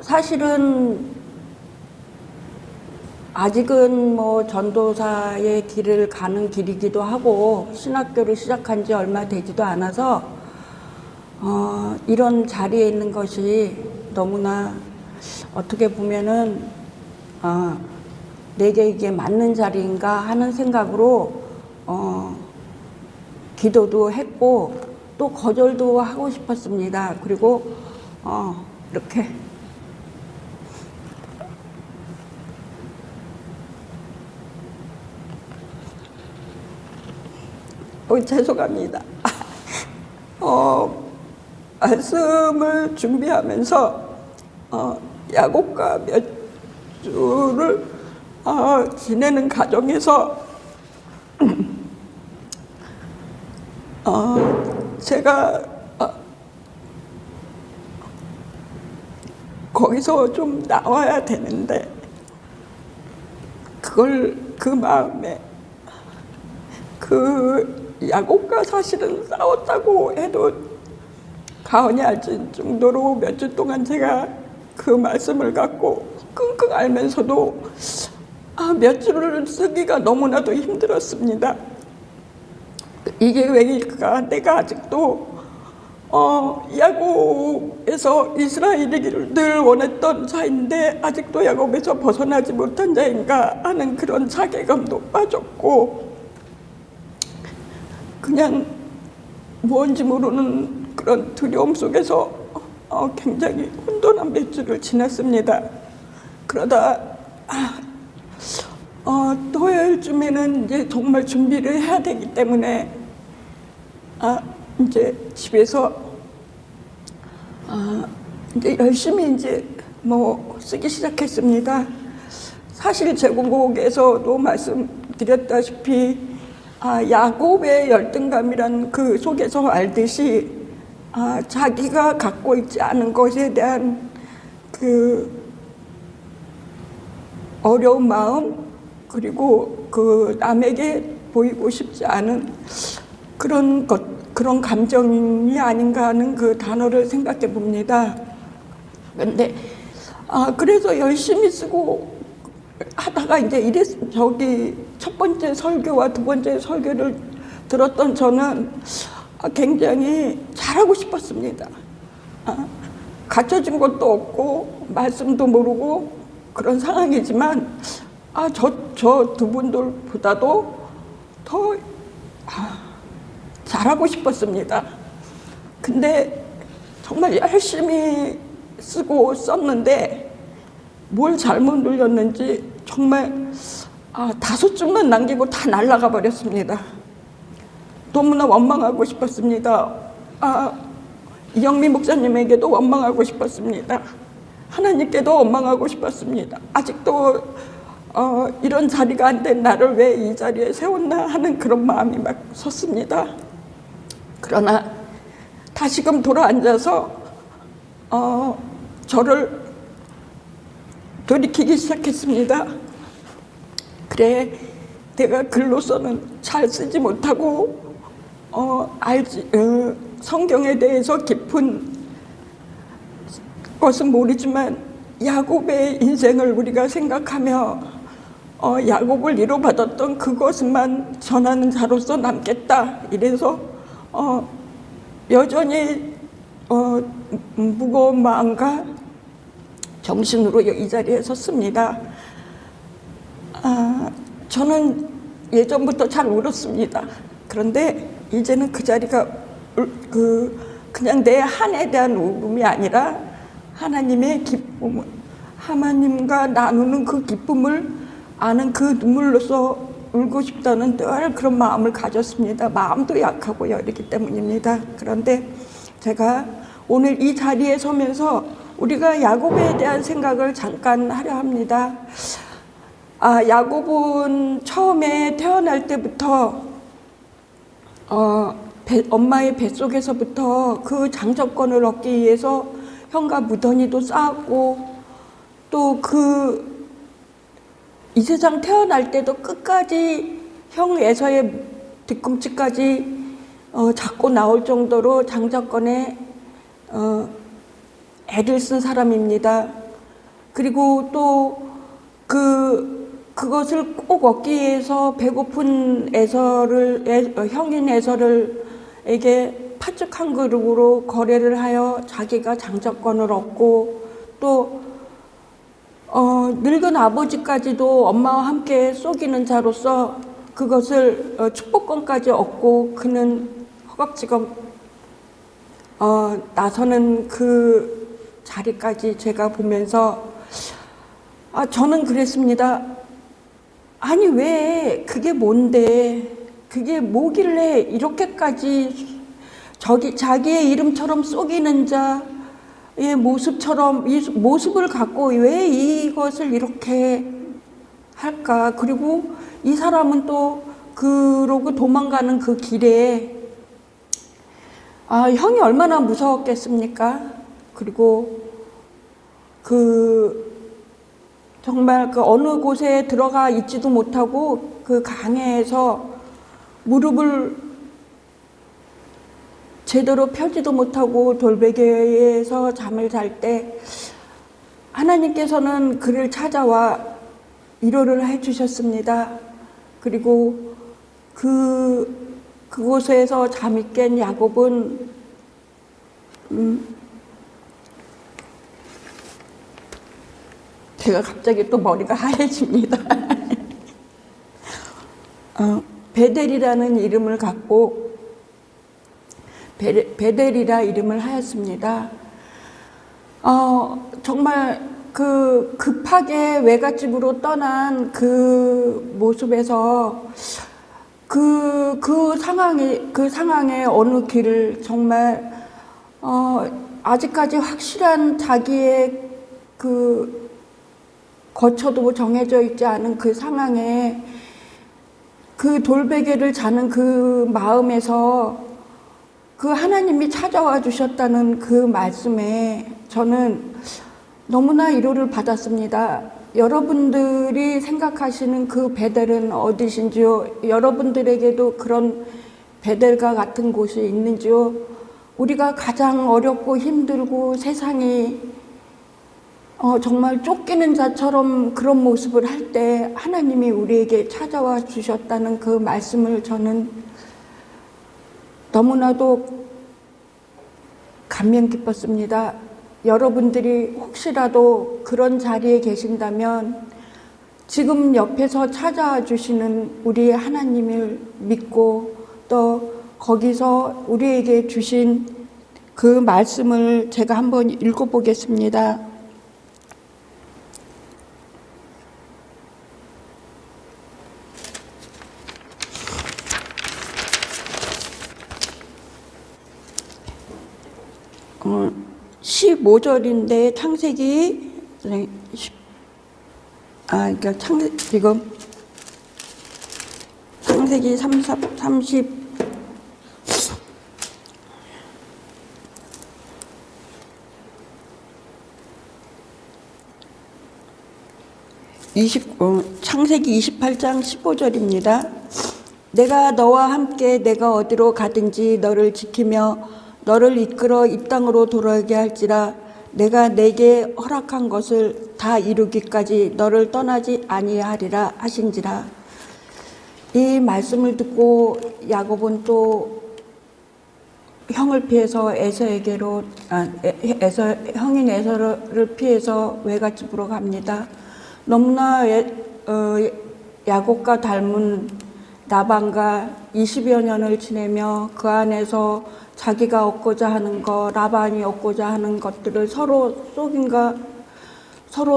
사실은 아직은 뭐 전도사의 길을 가는 길이기도 하고 신학교를 시작한 지 얼마 되지도 않아서 이런 자리에 있는 것이 너무나 어떻게 보면은 내게 이게 맞는 자리인가 하는 생각으로 기도도 했고 또 거절도 하고 싶었습니다. 그리고 이렇게 죄송합니다. 말씀을 준비하면서 야곱과 몇 주를 지내는 과정에서 제가 거기서 좀 나와야 되는데 그 마음에 야곱과 사실은 싸웠다고 해도 가언이 알질 정도로 몇 주 동안 제가 그 말씀을 갖고 끙끙 앓면서도 몇 주를 쓰기가 너무나도 힘들었습니다. 이게 왜일까? 내가 아직도 야곱에서 이스라엘이기를 늘 원했던 자인데 아직도 야곱에서 벗어나지 못한 자인가 하는 그런 자괴감도 빠졌고 그냥 뭔지 모르는 그런 두려움 속에서 굉장히 혼돈한 몇 주를 지냈습니다. 그러다 토요일쯤에는 이제 정말 준비를 해야 되기 때문에 이제 집에서 이제 열심히 이제 뭐 쓰기 시작했습니다. 사실 제공곡에서도 말씀드렸다시피 야곱의 열등감이란 그 속에서 알듯이 자기가 갖고 있지 않은 것에 대한 그 어려운 마음 그리고 그 남에게 보이고 싶지 않은 그런 감정이 아닌가 하는 그 단어를 생각해 봅니다. 그런데 그래서 열심히 쓰고 하다가 이제 저기 첫 번째 설교와 두 번째 설교를 들었던 저는 굉장히 잘하고 싶었습니다. 갖춰진 것도 없고 말씀도 모르고 그런 상황이지만 저 두 분들보다도 더 잘하고 싶었습니다. 근데 정말 열심히 쓰고 썼는데 뭘 잘못 눌렸는지 정말 5줄만 남기고 다 날아가 버렸습니다. 너무나 원망하고 싶었습니다. 이영미 목사님에게도 원망하고 싶었습니다. 하나님께도 원망하고 싶었습니다. 아직도 이런 자리가 안 된 나를 왜 이 자리에 세웠나 하는 그런 마음이 막 섰습니다. 그러나 다시금 돌아앉아서 저를 돌이키기 시작했습니다. 그래, 내가 글로서는 잘 쓰지 못하고 성경에 대해서 깊은 것은 모르지만 야곱의 인생을 우리가 생각하며 야곱을 위로받았던 그것만 전하는 자로서 남겠다. 이래서 여전히 무거운 마음과 정신으로 이 자리에 섰습니다. 저는 예전부터 잘 울었습니다. 그런데 이제는 그 자리가 그냥 내 한에 대한 울음이 아니라 하나님의 기쁨, 하나님과 나누는 그 기쁨을 아는 그 눈물로서 울고 싶다는 늘 그런 마음을 가졌습니다. 마음도 약하고 여리기 때문입니다. 그런데 제가 오늘 이 자리에 서면서 우리가 야곱에 대한 생각을 잠깐 하려 합니다. 야곱은 처음에 태어날 때부터 엄마의 뱃속에서부터 그 장정권을 얻기 위해서 형과 무더니도 쌓았고 또 이 세상 태어날 때도 끝까지 형 에서의 뒤꿈치까지 잡고 나올 정도로 장정권에 애를 쓴 사람입니다. 그리고 또 그것을 꼭 얻기 위해서 배고픈 형인 에서를에게 팥죽 한 그릇으로 거래를 하여 자기가 장자권을 얻고 또 늙은 아버지까지도 엄마와 함께 속이는 자로서 그것을 축복권까지 얻고 그는 허겁지겁 나서는 그 자리까지 제가 보면서 저는 그랬습니다. 아니 왜 그게 뭔데 그게 뭐길래 이렇게까지 자기의 이름처럼 속이는 자의 모습처럼 이 모습을 갖고 왜 이것을 이렇게 할까. 그리고 이 사람은 또 그러고 도망가는 그 길에 형이 얼마나 무서웠겠습니까. 그리고 정말 어느 곳에 들어가 있지도 못하고 그 강에서 무릎을 제대로 펴지도 못하고 돌베개에서 잠을 잘 때 하나님께서는 그를 찾아와 위로를 해주셨습니다. 그리고 그곳에서 잠이 깬 야곱은 제가 갑자기 또 머리가 하얘집니다. 베델이라는 이름을 갖고 베델이라 이름을 하였습니다. 정말 급하게 외갓집으로 떠난 그 모습에서 그 상황에 어느 길을 정말 아직까지 확실한 자기의 거처도 정해져 있지 않은 그 상황에 그 돌베개를 자는 그 마음에서 그 하나님이 찾아와 주셨다는 그 말씀에 저는 너무나 위로를 받았습니다. 여러분들이 생각하시는 그 베델은 어디신지요? 여러분들에게도 그런 베델과 같은 곳이 있는지요? 우리가 가장 어렵고 힘들고 세상이 정말 쫓기는 자처럼 그런 모습을 할 때 하나님이 우리에게 찾아와 주셨다는 그 말씀을 저는 너무나도 감명 깊었습니다. 여러분들이 혹시라도 그런 자리에 계신다면 지금 옆에서 찾아와 주시는 우리 하나님을 믿고 또 거기서 우리에게 주신 그 말씀을 제가 한번 읽어보겠습니다. 어, 15절인데 창세기 그러니까 지금 창세기 창세기 28장 15절입니다. 내가 너와 함께 내가 어디로 가든지 너를 지키며 너를 이끌어 이 땅으로 돌아오게 할지라 내가 내게 허락한 것을 다 이루기까지 너를 떠나지 아니하리라 하신지라. 이 말씀을 듣고 야곱은 또 형을 피해서 형인 에서를 피해서 외갓집으로 갑니다. 너무나 야곱과 닮은 라반과 20여 년을 지내며 그 안에서 자기가 얻고자 하는 것, 라반이 얻고자 하는 것들을 서로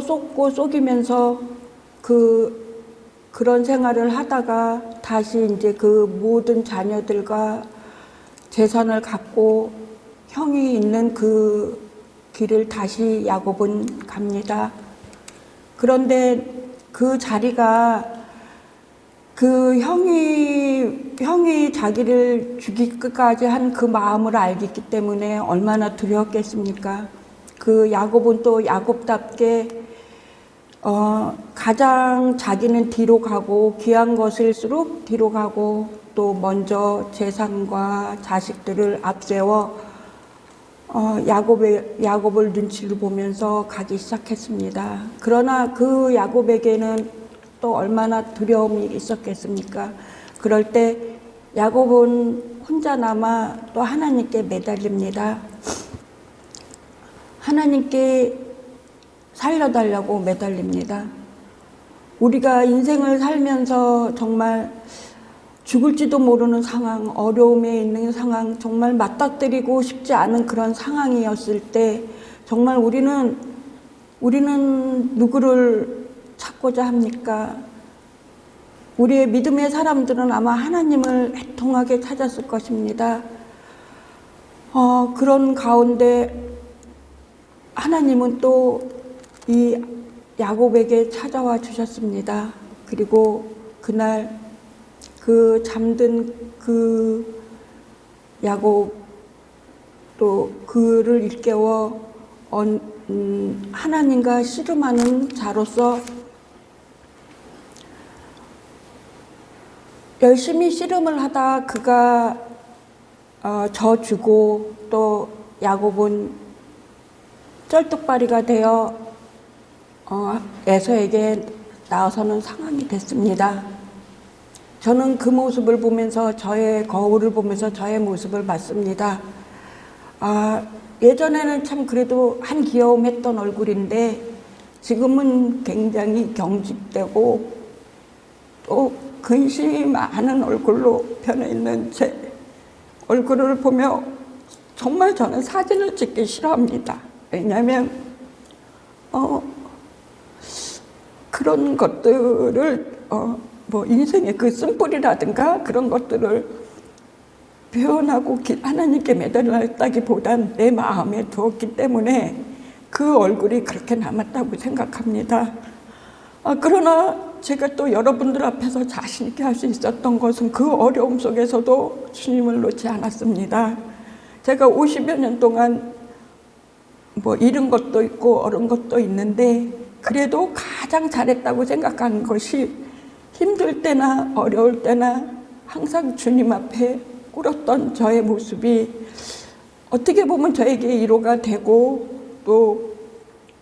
쏟고 속이면서 그런 생활을 하다가 다시 이제 그 모든 자녀들과 재산을 갖고 형이 있는 그 길을 다시 야곱은 갑니다. 그런데 그 자리가 그 형이 자기를 죽이기까지 한 그 마음을 알기 때문에 얼마나 두려웠겠습니까? 그 야곱은 또 야곱답게 가장 자기는 뒤로 가고 귀한 것일수록 뒤로 가고 또 먼저 재산과 자식들을 앞세워 야곱을 눈치를 보면서 가기 시작했습니다. 그러나 그 야곱에게는 또 얼마나 두려움이 있었겠습니까? 그럴 때 야곱은 혼자 남아 또 하나님께 매달립니다. 하나님께 살려달라고 매달립니다. 우리가 인생을 살면서 정말 죽을지도 모르는 상황, 어려움에 있는 상황, 정말 맞닥뜨리고 싶지 않은 그런 상황이었을 때 정말 우리는 누구를 찾고자 합니까? 우리의 믿음의 사람들은 아마 하나님을 애통하게 찾았을 것입니다. 그런 가운데 하나님은 또 이 야곱에게 찾아와 주셨습니다. 그리고 그날 그 잠든 그 야곱 또 그를 일깨워 하나님과 씨름하는 자로서 열심히 씨름을 하다 그가 져주고 또 야곱은 쩔뚝발이가 되어 에서에게 나서는 상황이 됐습니다. 저는 그 모습을 보면서 저의 거울을 보면서 저의 모습을 봤습니다. 예전에는 참 그래도 한귀여움했던 얼굴인데 지금은 굉장히 경직되고 또 근심이 많은 얼굴로 변해 있는 제 얼굴을 보며 정말 저는 사진을 찍기 싫어합니다. 왜냐하면 그런 것들을 뭐 인생의 그 쓴뿌리라든가 그런 것들을 표현하고 하나님께 매달렸다기보단 내 마음에 두었기 때문에 그 얼굴이 그렇게 남았다고 생각합니다. 그러나 제가 또 여러분들 앞에서 자신 있게 할 수 있었던 것은 그 어려움 속에서도 주님을 놓지 않았습니다. 제가 50여 년 동안 뭐 잃은 것도 있고 얻은 것도 있는데 그래도 가장 잘했다고 생각하는 것이 힘들 때나 어려울 때나 항상 주님 앞에 꿇었던 저의 모습이 어떻게 보면 저에게 위로가 되고 또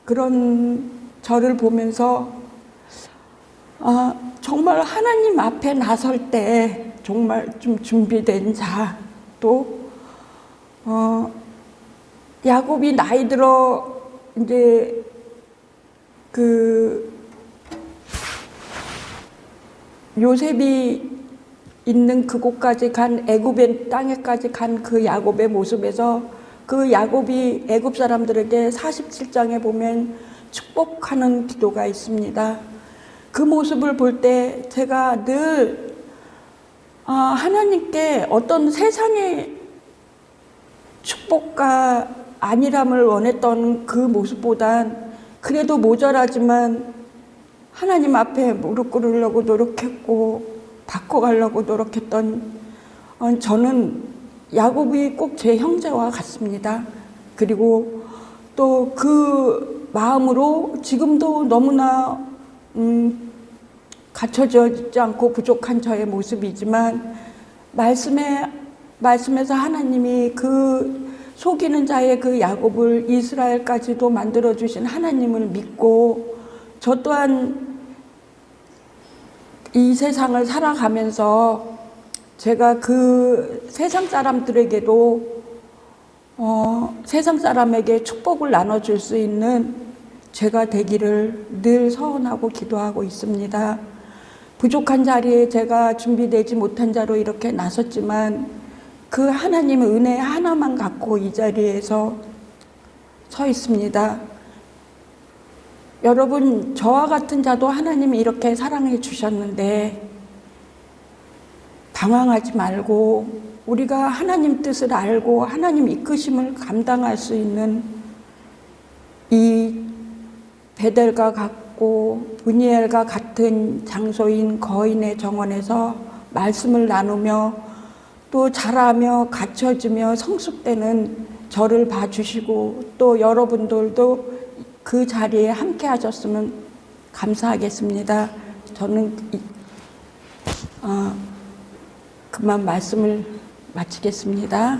그런 저를 보면서 정말 하나님 앞에 나설 때 정말 좀 준비된 자, 또 야곱이 나이 들어 이제 그 요셉이 있는 그곳까지 간 애굽의 땅에까지 간 그 야곱의 모습에서 그 야곱이 애굽 사람들에게 47장에 보면 축복하는 기도가 있습니다. 그 모습을 볼 때 제가 늘 하나님께 어떤 세상의 축복과 안일함을 원했던 그 모습보단 그래도 모자라지만 하나님 앞에 무릎 꿇으려고 노력했고 바꿔가려고 노력했던 저는 야곱이 꼭 제 형제와 같습니다. 그리고 또 그 마음으로 지금도 너무나 갖춰져 있지 않고 부족한 저의 모습이지만 말씀에서 하나님이 그 속이는 자의 그 야곱을 이스라엘까지도 만들어주신 하나님을 믿고 저 또한 이 세상을 살아가면서 제가 그 세상 사람들에게도 세상 사람에게 축복을 나눠줄 수 있는 제가 되기를 늘 서원하고 기도하고 있습니다. 부족한 자리에 제가 준비되지 못한 자로 이렇게 나섰지만 그 하나님의 은혜 하나만 갖고 이 자리에서 서 있습니다. 여러분, 저와 같은 자도 하나님이 이렇게 사랑해 주셨는데 방황하지 말고 우리가 하나님 뜻을 알고 하나님 이끄심을 감당할 수 있는 이 베델과 같고 브니엘과 같은 장소인 거인의 정원에서 말씀을 나누며 또 자라며 갖춰지며 성숙되는 저를 봐주시고 또 여러분들도 그 자리에 함께 하셨으면 감사하겠습니다. 저는 그만 말씀을 마치겠습니다.